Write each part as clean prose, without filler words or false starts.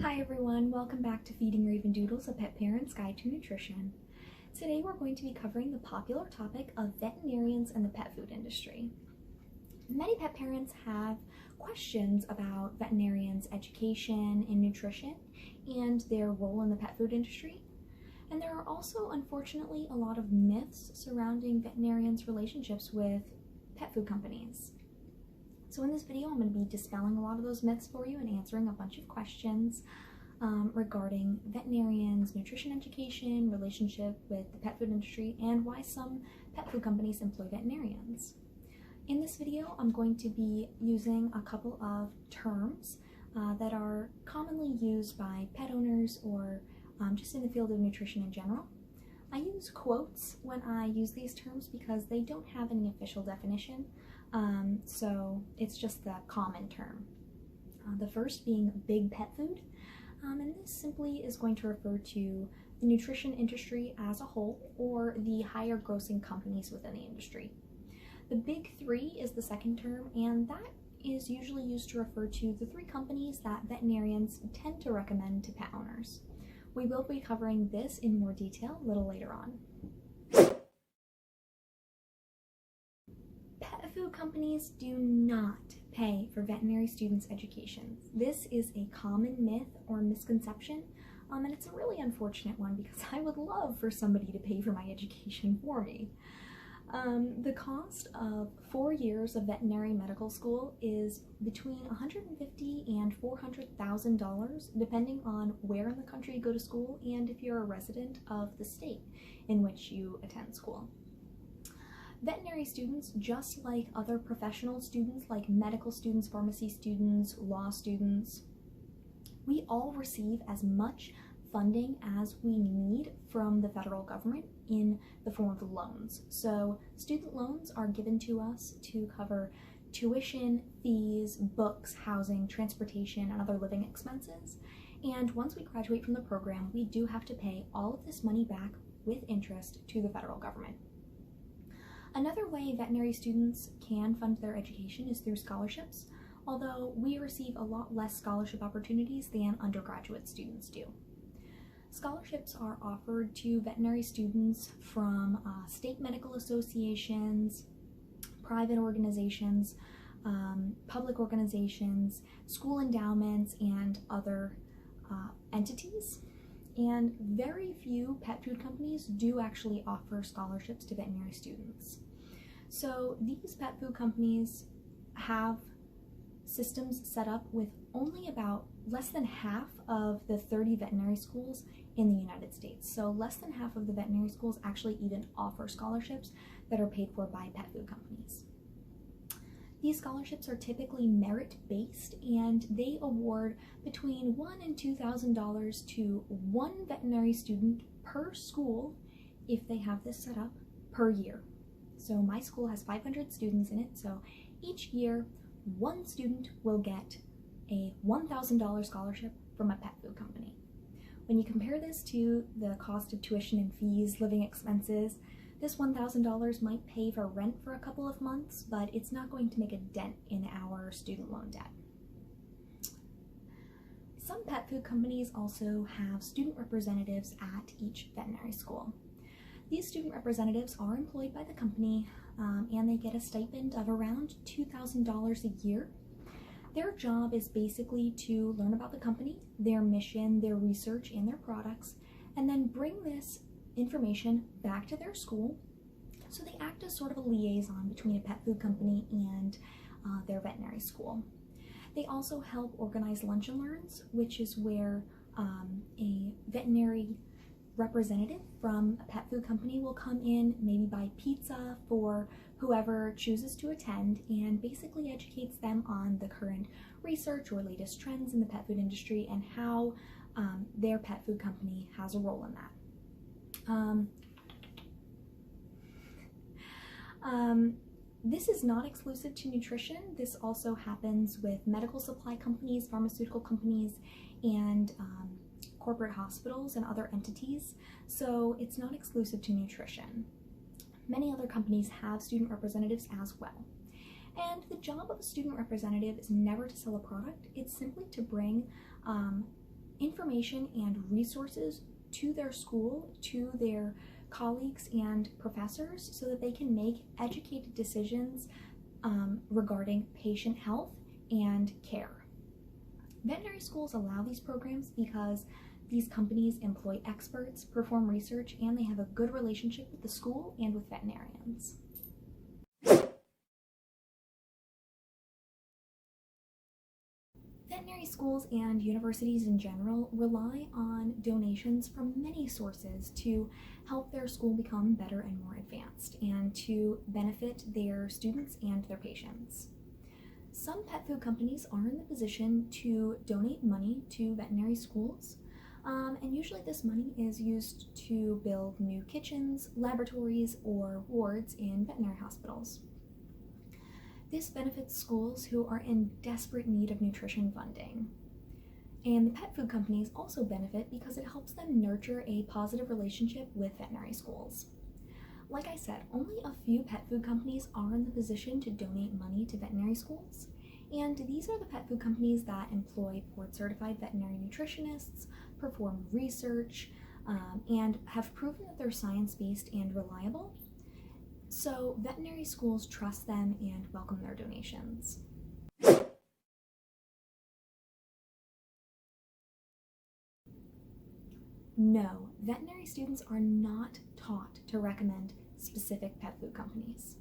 Hi everyone, welcome back to Feeding Ravendoodles, a pet parent's guide to nutrition. Today we're going to be covering the popular topic of veterinarians and the pet food industry. Many pet parents have questions about veterinarians' education in nutrition and their role in the pet food industry. And there are also, unfortunately, a lot of myths surrounding veterinarians' relationships with pet food companies. So in this video, I'm going to be dispelling a lot of those myths for you and answering a bunch of questions regarding veterinarians, nutrition education, relationship with the pet food industry, and why some pet food companies employ veterinarians. In this video, I'm going to be using a couple of terms that are commonly used by pet owners or just in the field of nutrition in general. I use quotes when I use these terms because they don't have any official definition. So it's just the common term. The first being big pet food, and this simply is going to refer to the nutrition industry as a whole or the higher grossing companies within the industry. The big three is the second term, and that is usually used to refer to the three companies that veterinarians tend to recommend to pet owners. We will be covering this in more detail a little later on. Pet food companies do not pay for veterinary students' education. This is a common myth or misconception, and it's a really unfortunate one because I would love for somebody to pay for my education for me. The cost of 4 years of veterinary medical school is between $150,000 and $400,000, depending on where in the country you go to school and if you're a resident of the state in which you attend school. Veterinary students, just like other professional students like medical students, pharmacy students, law students, we all receive as much funding as we need from the federal government in the form of loans. So student loans are given to us to cover tuition, fees, books, housing, transportation, and other living expenses. And once we graduate from the program, we do have to pay all of this money back with interest to the federal government. Another way veterinary students can fund their education is through scholarships, although we receive a lot less scholarship opportunities than undergraduate students do. Scholarships are offered to veterinary students from state medical associations, private organizations, public organizations, school endowments, and other entities. And very few pet food companies do actually offer scholarships to veterinary students. So these pet food companies have systems set up with only about less than half of the 30 veterinary schools in the United States. So less than half of the veterinary schools actually even offer scholarships that are paid for by pet food companies. These scholarships are typically merit-based, and they award between $1,000 and $2,000 to one veterinary student per school if they have this set up per year. So my school has 500 students in it, so each year one student will get a $1,000 scholarship from a pet food company. When you compare this to the cost of tuition and fees, living expenses, this $1,000 might pay for rent for a couple of months, but it's not going to make a dent in our student loan debt. Some pet food companies also have student representatives at each veterinary school. These student representatives are employed by the company and they get a stipend of around $2,000 a year. Their job is basically to learn about the company, their mission, their research, and their products, and then bring this information back to their school. So they act as sort of a liaison between a pet food company and their veterinary school. They also help organize lunch and learns, which is where a veterinary representative from a pet food company will come in, maybe buy pizza for whoever chooses to attend, and basically educates them on the current research or latest trends in the pet food industry and how their pet food company has a role in that. This is not exclusive to nutrition. This also happens with medical supply companies, pharmaceutical companies, and corporate hospitals and other entities. So it's not exclusive to nutrition. Many other companies have student representatives as well. And the job of a student representative is never to sell a product. It's simply to bring information and resources to their school, to their colleagues and professors, so that they can make educated decisions regarding patient health and care. Veterinary schools allow these programs because these companies employ experts, perform research, and they have a good relationship with the school and with veterinarians. Veterinary schools and universities in general rely on donations from many sources to help their school become better and more advanced and to benefit their students and their patients. Some pet food companies are in the position to donate money to veterinary schools, and usually this money is used to build new kitchens, laboratories, or wards in veterinary hospitals. This benefits schools who are in desperate need of nutrition funding. And the pet food companies also benefit because it helps them nurture a positive relationship with veterinary schools. Like I said, only a few pet food companies are in the position to donate money to veterinary schools, and these are the pet food companies that employ board-certified veterinary nutritionists, perform research, and have proven that they're science-based and reliable. So veterinary schools trust them and welcome their donations. No, veterinary students are not taught to recommend specific pet food companies.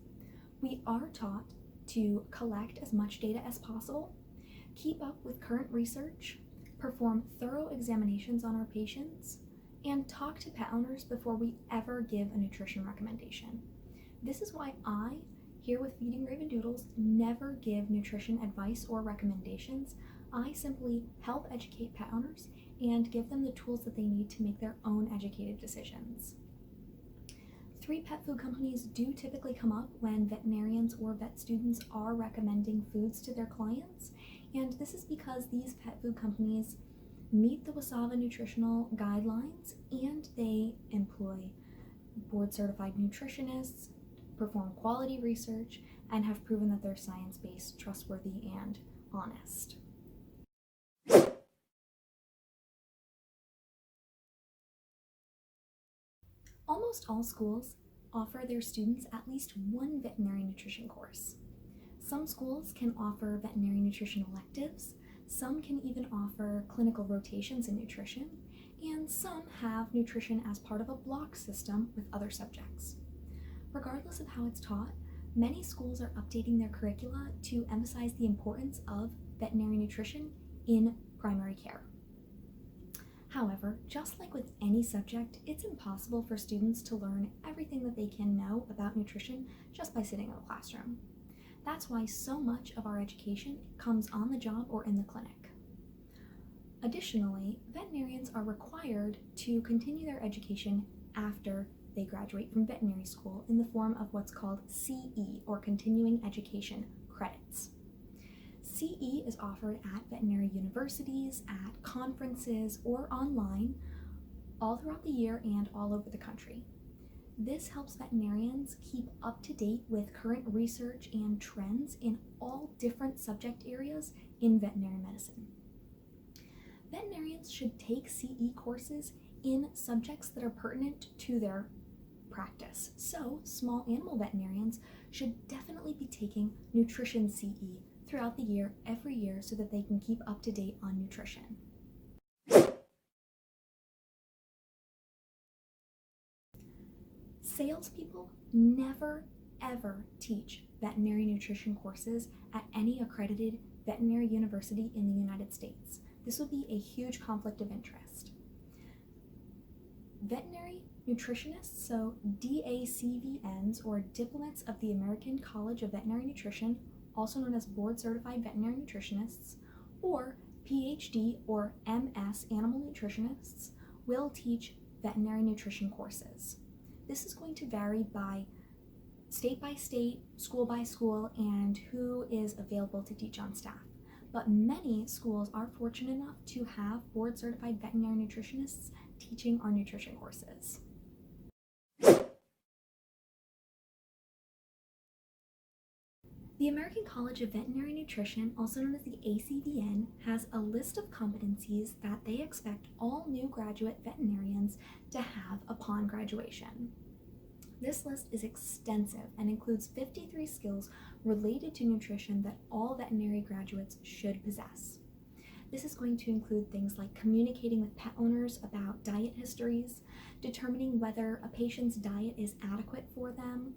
We are taught to collect as much data as possible, keep up with current research, perform thorough examinations on our patients, and talk to pet owners before we ever give a nutrition recommendation. This is why I, here with Feeding Ravendoodles, never give nutrition advice or recommendations. I simply help educate pet owners and give them the tools that they need to make their own educated decisions. 3 pet food companies do typically come up when veterinarians or vet students are recommending foods to their clients, and this is because these pet food companies meet the WASAVA nutritional guidelines and they employ board-certified nutritionists, perform quality research, and have proven that they're science-based, trustworthy, and honest. Almost all schools offer their students at least one veterinary nutrition course. Some schools can offer veterinary nutrition electives, some can even offer clinical rotations in nutrition, and some have nutrition as part of a block system with other subjects. Regardless of how it's taught, many schools are updating their curricula to emphasize the importance of veterinary nutrition in primary care. However, just like with any subject, it's impossible for students to learn everything that they can know about nutrition just by sitting in a classroom. That's why so much of our education comes on the job or in the clinic. Additionally, veterinarians are required to continue their education after they graduate from veterinary school in the form of what's called CE, or continuing education credits. CE is offered at veterinary universities, at conferences, or online all throughout the year and all over the country. This helps veterinarians keep up to date with current research and trends in all different subject areas in veterinary medicine. Veterinarians should take CE courses in subjects that are pertinent to their practice. So, small animal veterinarians should definitely be taking nutrition CE throughout the year, every year, so that they can keep up to date on nutrition. Salespeople never, ever teach veterinary nutrition courses at any accredited veterinary university in the United States. This would be a huge conflict of interest. Veterinary nutritionists, so DACVNs, or Diplomats of the American College of Veterinary Nutrition, also known as board-certified veterinary nutritionists, or PhD or MS animal nutritionists, will teach veterinary nutrition courses. This is going to vary by state, school by school, and who is available to teach on staff. But many schools are fortunate enough to have board-certified veterinary nutritionists teaching our nutrition courses. The American College of Veterinary Nutrition, also known as the ACVN, has a list of competencies that they expect all new graduate veterinarians to have upon graduation. This list is extensive and includes 53 skills related to nutrition that all veterinary graduates should possess. This is going to include things like communicating with pet owners about diet histories, determining whether a patient's diet is adequate for them,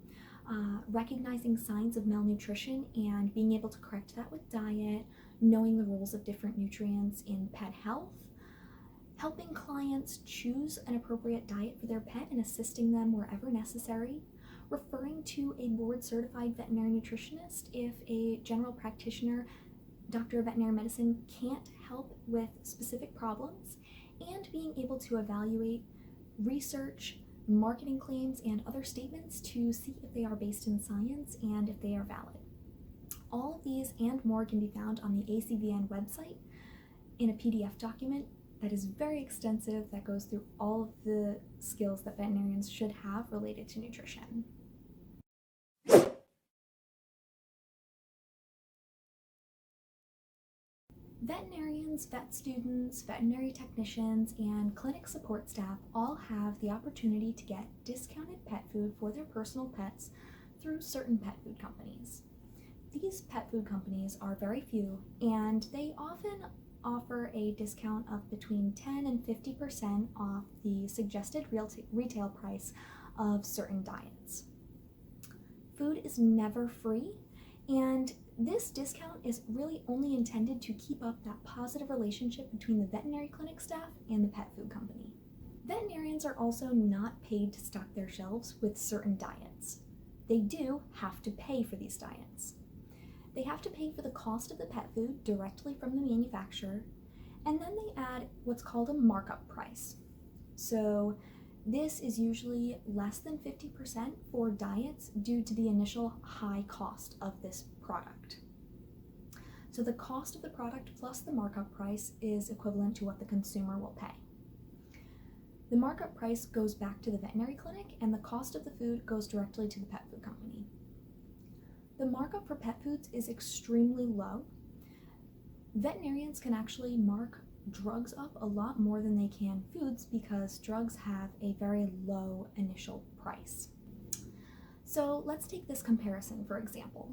recognizing signs of malnutrition and being able to correct that with diet, knowing the roles of different nutrients in pet health, helping clients choose an appropriate diet for their pet and assisting them wherever necessary, referring to a board-certified veterinary nutritionist if a general practitioner, doctor of veterinary medicine, can't help with specific problems, and being able to evaluate research, marketing claims, and other statements to see if they are based in science and if they are valid. All of these and more can be found on the ACVN website in a PDF document that is very extensive, that goes through all of the skills that veterinarians should have related to nutrition. Veterinarians, vet students, veterinary technicians, and clinic support staff all have the opportunity to get discounted pet food for their personal pets through certain pet food companies. These pet food companies are very few, and they often offer a discount of between 10 and 50% off the suggested retail price of certain diets. Food is never free, and this discount is really only intended to keep up that positive relationship between the veterinary clinic staff and the pet food company. Veterinarians are also not paid to stock their shelves with certain diets. They do have to pay for these diets. They have to pay for the cost of the pet food directly from the manufacturer, and then they add what's called a markup price. So this is usually less than 50% for diets due to the initial high cost of this product. So the cost of the product plus the markup price is equivalent to what the consumer will pay. The markup price goes back to the veterinary clinic, and the cost of the food goes directly to the pet food company. The markup for pet foods is extremely low. Veterinarians can actually mark drugs up a lot more than they can foods because drugs have a very low initial price. So let's take this comparison for example.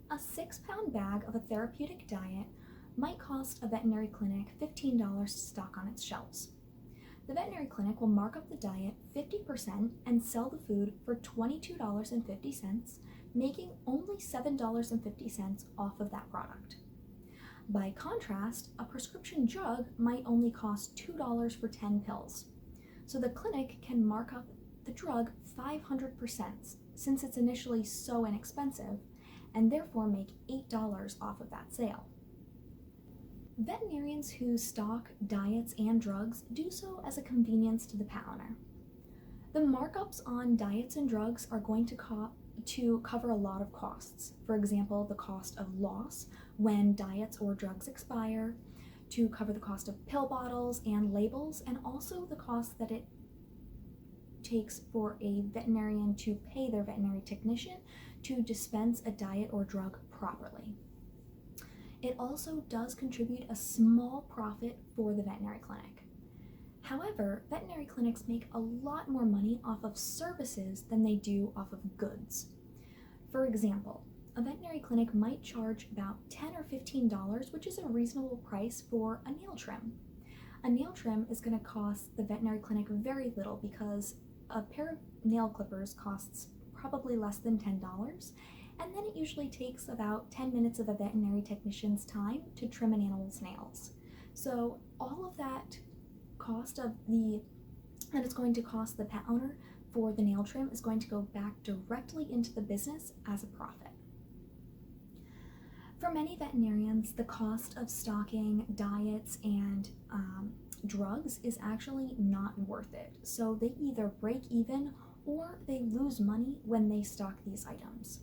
A 6-pound bag of a therapeutic diet might cost a veterinary clinic $15 to stock on its shelves. The veterinary clinic will mark up the diet 50% and sell the food for $22.50, making only $7.50 off of that product. By contrast, a prescription drug might only cost $2 for 10 pills. So the clinic can mark up the drug 500% since it's initially so inexpensive, and therefore make $8 off of that sale. Veterinarians who stock diets and drugs do so as a convenience to the pet owner. The markups on diets and drugs are going to cover a lot of costs. For example, the cost of loss when diets or drugs expire, to cover the cost of pill bottles and labels, and also the cost that it takes for a veterinarian to pay their veterinary technician to dispense a diet or drug properly. It also does contribute a small profit for the veterinary clinic. However, veterinary clinics make a lot more money off of services than they do off of goods. For example, a veterinary clinic might charge about $10 or $15, which is a reasonable price for a nail trim. A nail trim is going to cost the veterinary clinic very little because a pair of nail clippers costs probably less than $10, and then it usually takes about 10 minutes of a veterinary technician's time to trim an animal's nails. So all of that cost that it's going to cost the pet owner for the nail trim is going to go back directly into the business as a profit. For many veterinarians, the cost of stocking diets and drugs is actually not worth it. So they either break even or they lose money when they stock these items.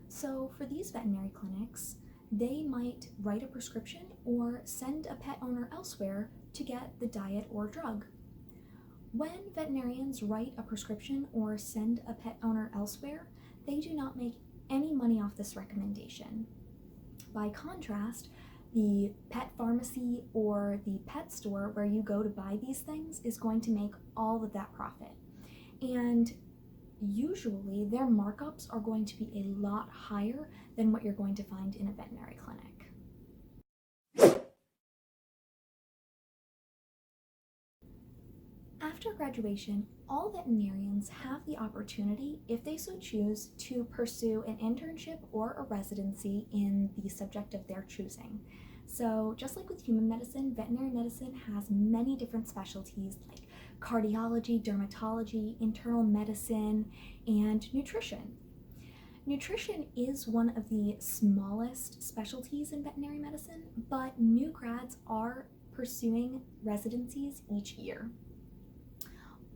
So for these veterinary clinics, they might write a prescription or send a pet owner elsewhere to get the diet or drug. When veterinarians write a prescription or send a pet owner elsewhere, they do not make any money off this recommendation. By contrast, the pet pharmacy or the pet store where you go to buy these things is going to make all of that profit. And usually their markups are going to be a lot higher than what you're going to find in a veterinary clinic. After graduation, all veterinarians have the opportunity, if they so choose, to pursue an internship or a residency in the subject of their choosing. So just like with human medicine, veterinary medicine has many different specialties like cardiology, dermatology, internal medicine, and nutrition. Nutrition is one of the smallest specialties in veterinary medicine, but new grads are pursuing residencies each year.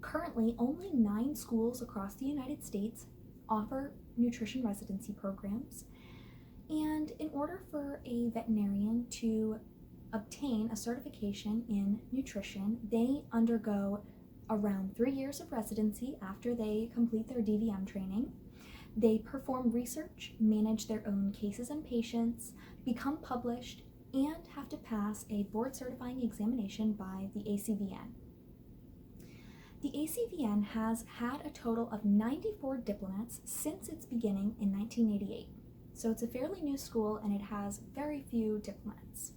Currently, only 9 schools across the United States offer nutrition residency programs, and in order for a veterinarian to obtain a certification in nutrition, they undergo around 3 years of residency after they complete their DVM training. They perform research, manage their own cases and patients, become published, and have to pass a board certifying examination by the ACVN. The ACVN has had a total of 94 diplomats since its beginning in 1988. So it's a fairly new school and it has very few diplomats.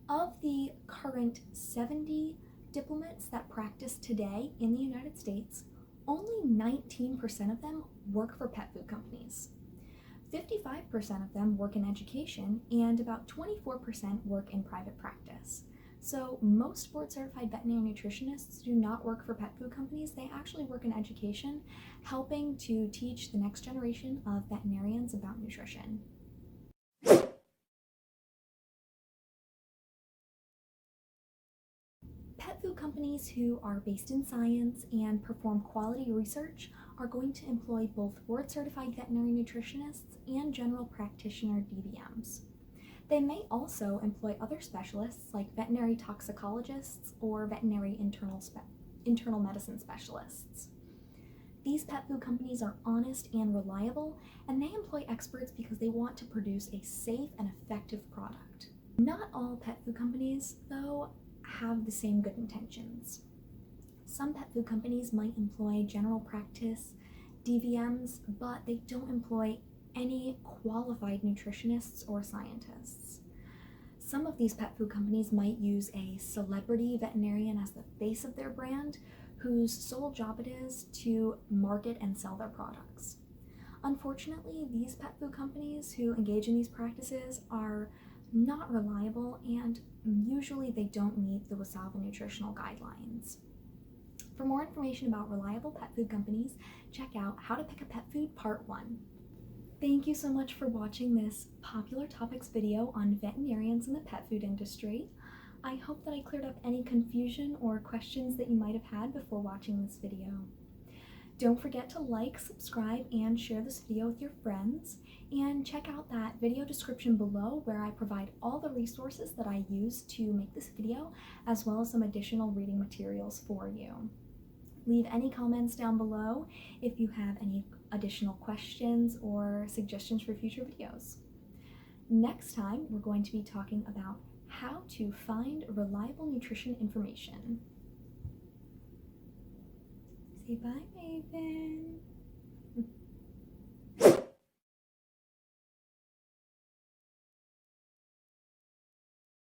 Of the current 70 diplomats that practice today in the United States, only 19% of them work for pet food companies. 55% of them work in education and about 24% work in private practice. So most board-certified veterinary nutritionists do not work for pet food companies. They actually work in education, helping to teach the next generation of veterinarians about nutrition. Pet food companies who are based in science and perform quality research are going to employ both board-certified veterinary nutritionists and general practitioner DVMs. They may also employ other specialists like veterinary toxicologists or veterinary internal medicine specialists. These pet food companies are honest and reliable, and they employ experts because they want to produce a safe and effective product. Not all pet food companies, though, have the same good intentions. Some pet food companies might employ general practice DVMs, but they don't employ any qualified nutritionists or scientists. Some of these pet food companies might use a celebrity veterinarian as the face of their brand, whose sole job it is to market and sell their products. Unfortunately, these pet food companies who engage in these practices are not reliable, and usually they don't meet the WSAVA nutritional guidelines. For more information about reliable pet food companies, check out How to Pick a Pet Food Part 1. Thank you so much for watching this popular topics video on veterinarians in the pet food industry. I hope that I cleared up any confusion or questions that you might have had before watching this video. Don't forget to like, subscribe, and share this video with your friends, and check out that video description below where I provide all the resources that I use to make this video, as well as some additional reading materials for you. Leave any comments down below if you have any additional questions or suggestions for future videos. Next time, we're going to be talking about how to find reliable nutrition information. Say bye, Maven.